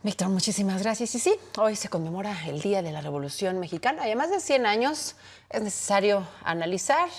Víctor, muchísimas gracias. Y sí, hoy se conmemora el Día de la Revolución Mexicana y a más de 100 años es necesario analizar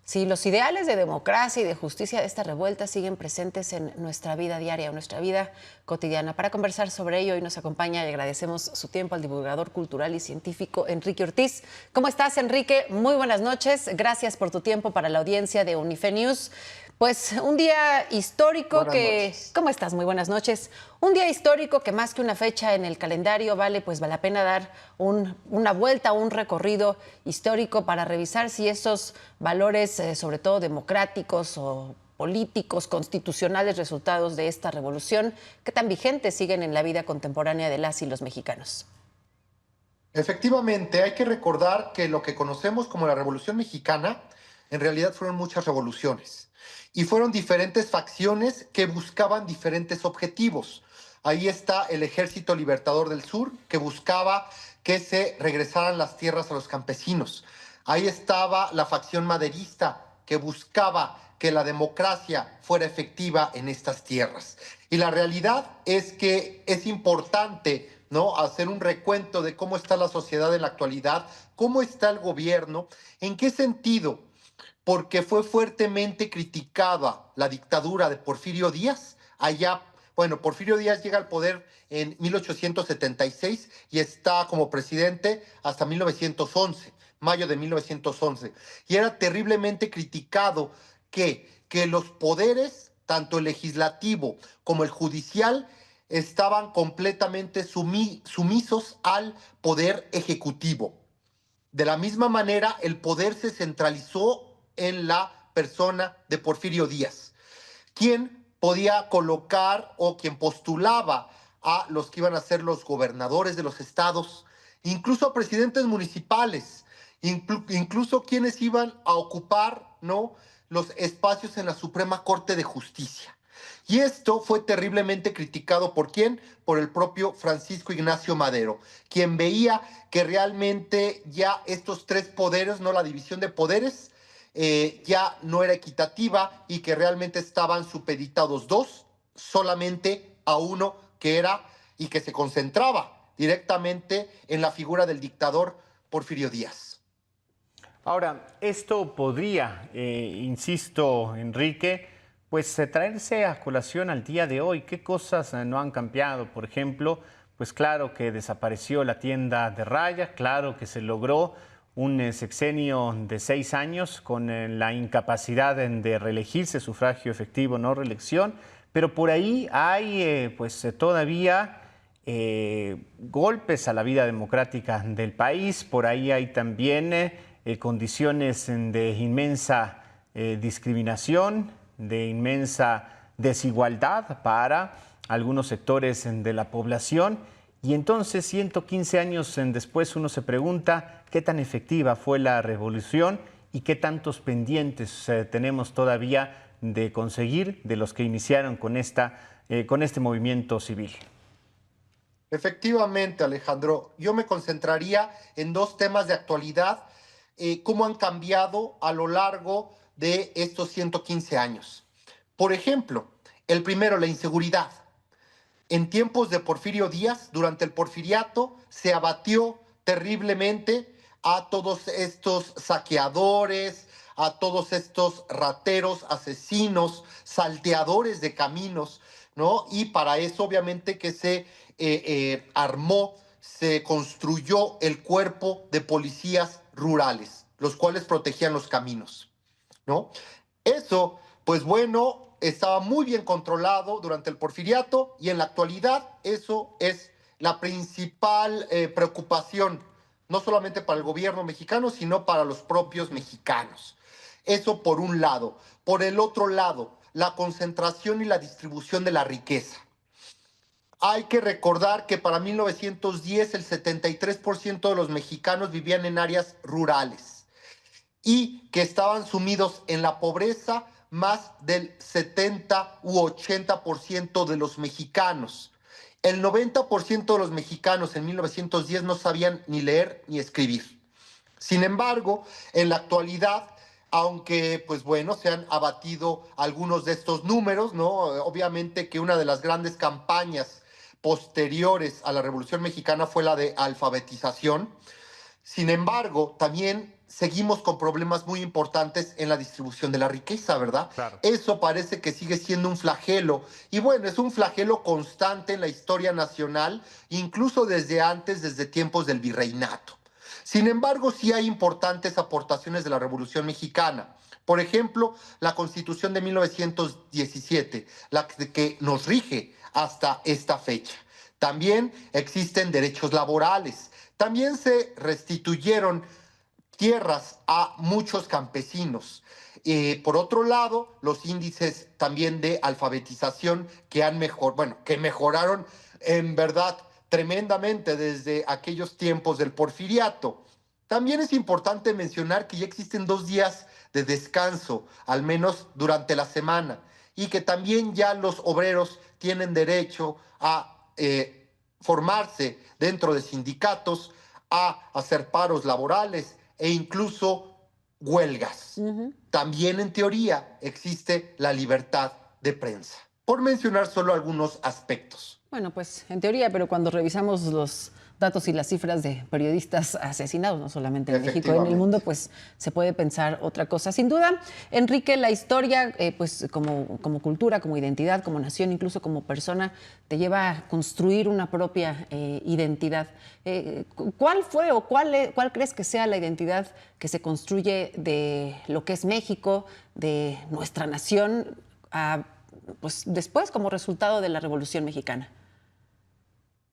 si los ideales de democracia y de justicia de esta revuelta siguen presentes en nuestra vida diaria, en nuestra vida cotidiana. Para conversar sobre ello, hoy nos acompaña y agradecemos su tiempo al divulgador cultural y científico Enrique Ortiz. ¿Cómo estás, Enrique? Muy buenas noches. Gracias por tu tiempo para la audiencia de Unife News. Pues un día histórico Buenas que... noches. ¿Cómo estás? Muy buenas noches. Un día histórico que más que una fecha en el calendario vale la pena dar una vuelta, un recorrido histórico para revisar si esos valores, sobre todo democráticos o políticos, constitucionales, resultados de esta revolución, qué tan vigentes siguen en la vida contemporánea de las y los mexicanos. Efectivamente, hay que recordar que lo que conocemos como la Revolución Mexicana, en realidad fueron muchas revoluciones y fueron diferentes facciones que buscaban diferentes objetivos. Ahí está el Ejército Libertador del Sur, que buscaba que se regresaran las tierras a los campesinos. Ahí estaba la facción maderista, que buscaba que la democracia fuera efectiva en estas tierras. Y la realidad es que es importante, ¿no?, hacer un recuento de cómo está la sociedad en la actualidad, cómo está el gobierno, en qué sentido, porque fue fuertemente criticada la dictadura de Porfirio Díaz. Porfirio Díaz llega al poder en 1876 y está como presidente hasta 1911, mayo de 1911. Y era terriblemente criticado que los poderes, tanto el legislativo como el judicial, estaban completamente sumisos al poder ejecutivo. De la misma manera, el poder se centralizó en la persona de Porfirio Díaz, quien podía colocar o quien postulaba a los que iban a ser los gobernadores de los estados, incluso a presidentes municipales, incluso quienes iban a ocupar, ¿no?, los espacios en la Suprema Corte de Justicia. Y esto fue terriblemente criticado ¿por quién? Por el propio Francisco Ignacio Madero, quien veía que realmente ya estos tres poderes, no la división de poderes, ya no era equitativa y que realmente estaban supeditados dos solamente a uno que era y que se concentraba directamente en la figura del dictador Porfirio Díaz. Ahora, esto podría, insisto, Enrique, pues traerse a colación al día de hoy. ¿Qué cosas no han cambiado? Por ejemplo, pues claro que desapareció la tienda de raya, claro que se logró un sexenio de 6 años con la incapacidad de reelegirse, sufragio efectivo, no reelección, pero por ahí hay todavía golpes a la vida democrática del país, por ahí hay también condiciones de inmensa discriminación, de inmensa desigualdad para algunos sectores de la población. Y entonces, 115 años después, uno se pregunta qué tan efectiva fue la revolución y qué tantos pendientes tenemos todavía de conseguir de los que iniciaron con este movimiento civil. Efectivamente, Alejandro, yo me concentraría en dos temas de actualidad, cómo han cambiado a lo largo de estos 115 años. Por ejemplo, el primero, la inseguridad. En tiempos de Porfirio Díaz, durante el porfiriato, se abatió terriblemente a todos estos saqueadores, a todos estos rateros, asesinos, salteadores de caminos, ¿no? Y para eso, obviamente, que armó, se construyó el cuerpo de policías rurales, los cuales protegían los caminos, ¿no? Eso, pues bueno, estaba muy bien controlado durante el porfiriato y en la actualidad eso es la principal preocupación, no solamente para el gobierno mexicano, sino para los propios mexicanos. Eso por un lado. Por el otro lado, la concentración y la distribución de la riqueza. Hay que recordar que para 1910 el 73% de los mexicanos vivían en áreas rurales y que estaban sumidos en la pobreza más del 70 u 80% de los mexicanos. El 90% de los mexicanos en 1910 no sabían ni leer ni escribir. Sin embargo, en la actualidad, aunque pues bueno, se han abatido algunos de estos números, ¿no? Obviamente que una de las grandes campañas posteriores a la Revolución Mexicana fue la de alfabetización. Sin embargo, también seguimos con problemas muy importantes en la distribución de la riqueza, ¿verdad? Claro. Eso parece que sigue siendo un flagelo. Y bueno, es un flagelo constante en la historia nacional, incluso desde antes, desde tiempos del virreinato. Sin embargo, sí hay importantes aportaciones de la Revolución Mexicana. Por ejemplo, la Constitución de 1917, la que nos rige hasta esta fecha. También existen derechos laborales. También se restituyeron tierras a muchos campesinos. Por otro lado, los índices también de alfabetización que mejoraron en verdad tremendamente desde aquellos tiempos del porfiriato. También es importante mencionar que ya existen 2 días de descanso, al menos durante la semana, y que también ya los obreros tienen derecho a formarse dentro de sindicatos, a hacer paros laborales e incluso huelgas. También en teoría existe la libertad de prensa, por mencionar solo algunos aspectos. Bueno, pues en teoría, pero cuando revisamos los datos y las cifras de periodistas asesinados, no solamente en México, en el mundo, pues se puede pensar otra cosa. Sin duda, Enrique, la historia, pues como cultura, como identidad, como nación, incluso como persona, te lleva a construir una propia identidad. ¿Cuál fue o cuál crees que sea la identidad que se construye de lo que es México, de nuestra nación, pues después como resultado de la Revolución Mexicana?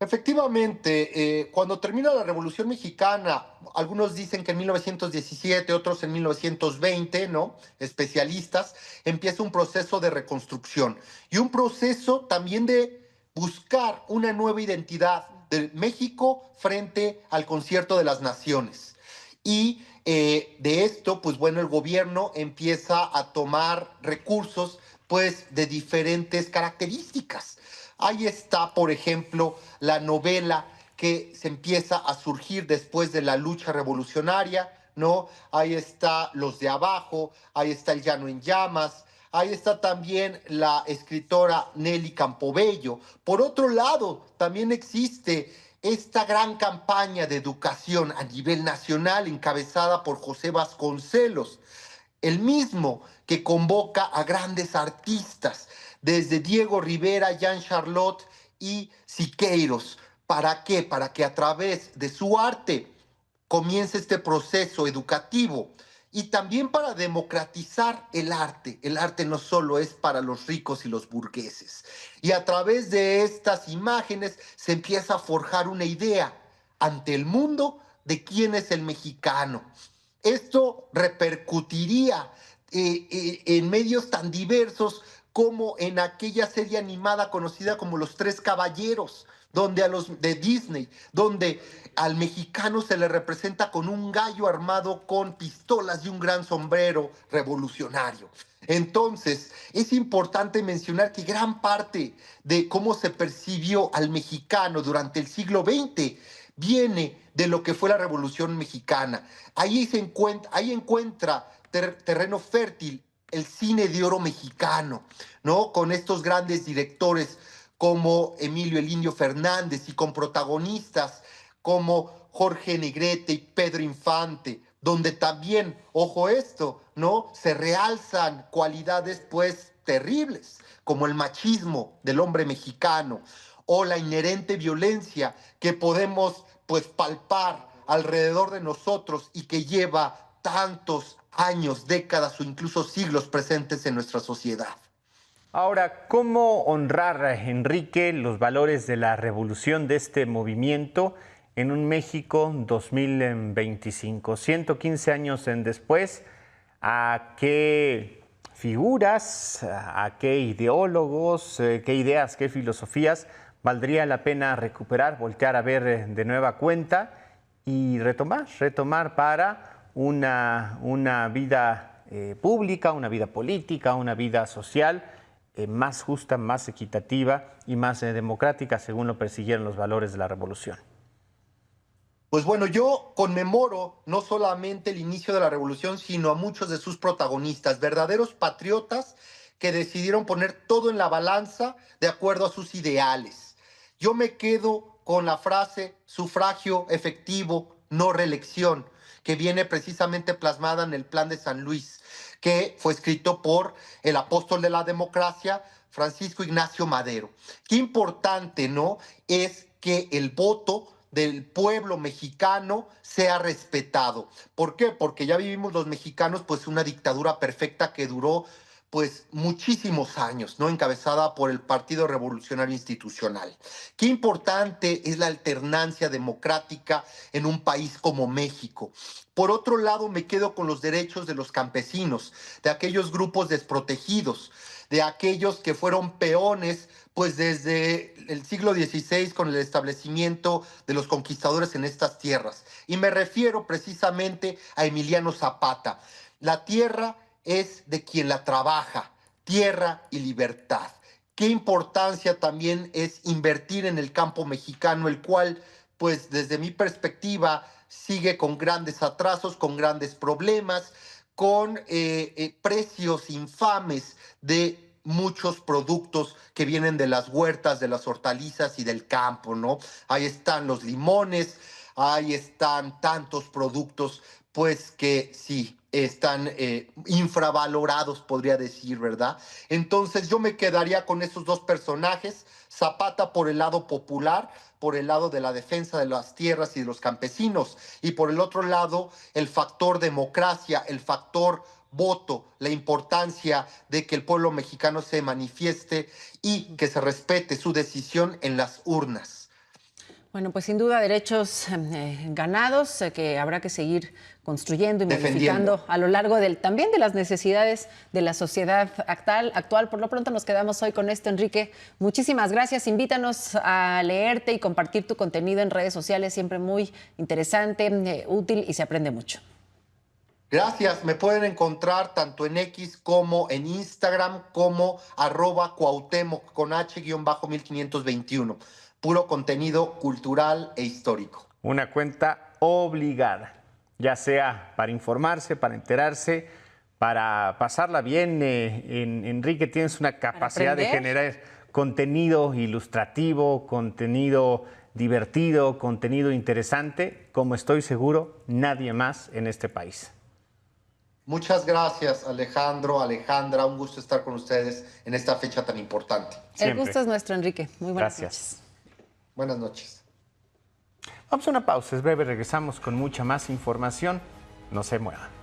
Efectivamente, cuando termina la Revolución Mexicana, algunos dicen que en 1917, otros en 1920, ¿no? Especialistas, empieza un proceso de reconstrucción y un proceso también de buscar una nueva identidad de México frente al concierto de las naciones. Y de esto, pues bueno, el gobierno empieza a tomar recursos, pues, de diferentes características. Ahí está, por ejemplo, la novela que se empieza a surgir después de la lucha revolucionaria, ¿no? Ahí está Los de Abajo, ahí está El Llano en Llamas, ahí está también la escritora Nelly Campobello. Por otro lado, también existe esta gran campaña de educación a nivel nacional encabezada por José Vasconcelos, el mismo que convoca a grandes artistas, desde Diego Rivera, Jean Charlotte y Siqueiros. ¿Para qué? Para que a través de su arte comience este proceso educativo y también para democratizar el arte. El arte no solo es para los ricos y los burgueses. Y a través de estas imágenes se empieza a forjar una idea ante el mundo de quién es el mexicano. Esto repercutiría en medios tan diversos como en aquella serie animada conocida como Los Tres Caballeros, donde a los de Disney, donde al mexicano se le representa con un gallo armado con pistolas y un gran sombrero revolucionario. Entonces, es importante mencionar que gran parte de cómo se percibió al mexicano durante el siglo XX viene de lo que fue la Revolución Mexicana. Ahí encuentra terreno fértil el cine de oro mexicano, ¿no? Con estos grandes directores como Emilio el Indio Fernández y con protagonistas como Jorge Negrete y Pedro Infante, donde también, ojo esto, ¿no? Se realzan cualidades pues terribles, como el machismo del hombre mexicano o la inherente violencia que podemos pues palpar alrededor de nosotros y que lleva tantos años, décadas o incluso siglos presentes en nuestra sociedad. Ahora, ¿cómo honrar, Enrique, los valores de la revolución de este movimiento en un México 2025? 115 años después, ¿a qué figuras, a qué ideólogos, qué ideas, qué filosofías valdría la pena recuperar, voltear a ver de nueva cuenta y retomar para una vida pública, una vida política, una vida social más justa, más equitativa y más democrática, según lo persiguieron los valores de la revolución? Pues bueno, yo conmemoro no solamente el inicio de la revolución, sino a muchos de sus protagonistas, verdaderos patriotas que decidieron poner todo en la balanza de acuerdo a sus ideales. Yo me quedo con la frase sufragio efectivo, no reelección, que viene precisamente plasmada en el Plan de San Luis, que fue escrito por el apóstol de la democracia, Francisco Ignacio Madero. Qué importante, ¿no?, es que el voto del pueblo mexicano sea respetado. ¿Por qué? Porque ya vivimos los mexicanos pues una dictadura perfecta que duró pues muchísimos años, ¿no?, encabezada por el Partido Revolucionario Institucional. Qué importante es la alternancia democrática en un país como México. Por otro lado, me quedo con los derechos de los campesinos, de aquellos grupos desprotegidos, de aquellos que fueron peones pues desde el siglo XVI con el establecimiento de los conquistadores en estas tierras. Y me refiero precisamente a Emiliano Zapata. La tierra es de quien la trabaja, tierra y libertad. Qué importancia también es invertir en el campo mexicano, el cual, pues desde mi perspectiva, sigue con grandes atrasos, con grandes problemas, con precios infames de muchos productos que vienen de las huertas, de las hortalizas y del campo, ¿no? Ahí están los limones, ahí están tantos productos, pues que sí, están infravalorados, podría decir, ¿verdad? Entonces yo me quedaría con esos dos personajes, Zapata por el lado popular, por el lado de la defensa de las tierras y de los campesinos, y por el otro lado el factor democracia, el factor voto, la importancia de que el pueblo mexicano se manifieste y que se respete su decisión en las urnas. Bueno, pues sin duda derechos ganados que habrá que seguir construyendo y modificando a lo largo también de las necesidades de la sociedad actual. Por lo pronto nos quedamos hoy con esto, Enrique. Muchísimas gracias. Invítanos a leerte y compartir tu contenido en redes sociales, siempre muy interesante, útil y se aprende mucho. Gracias, me pueden encontrar tanto en X como en Instagram como @Cuauhtémoc con H-1521. Puro contenido cultural e histórico. Una cuenta obligada, ya sea para informarse, para enterarse, para pasarla bien. Enrique, tienes una capacidad de generar contenido ilustrativo, contenido divertido, contenido interesante, como estoy seguro nadie más en este país. Muchas gracias, Alejandro, Alejandra. Un gusto estar con ustedes en esta fecha tan importante. Siempre. El gusto es nuestro, Enrique. Muy buenas noches. Buenas noches. Vamos a una pausa, es breve, regresamos con mucha más información. No se muevan.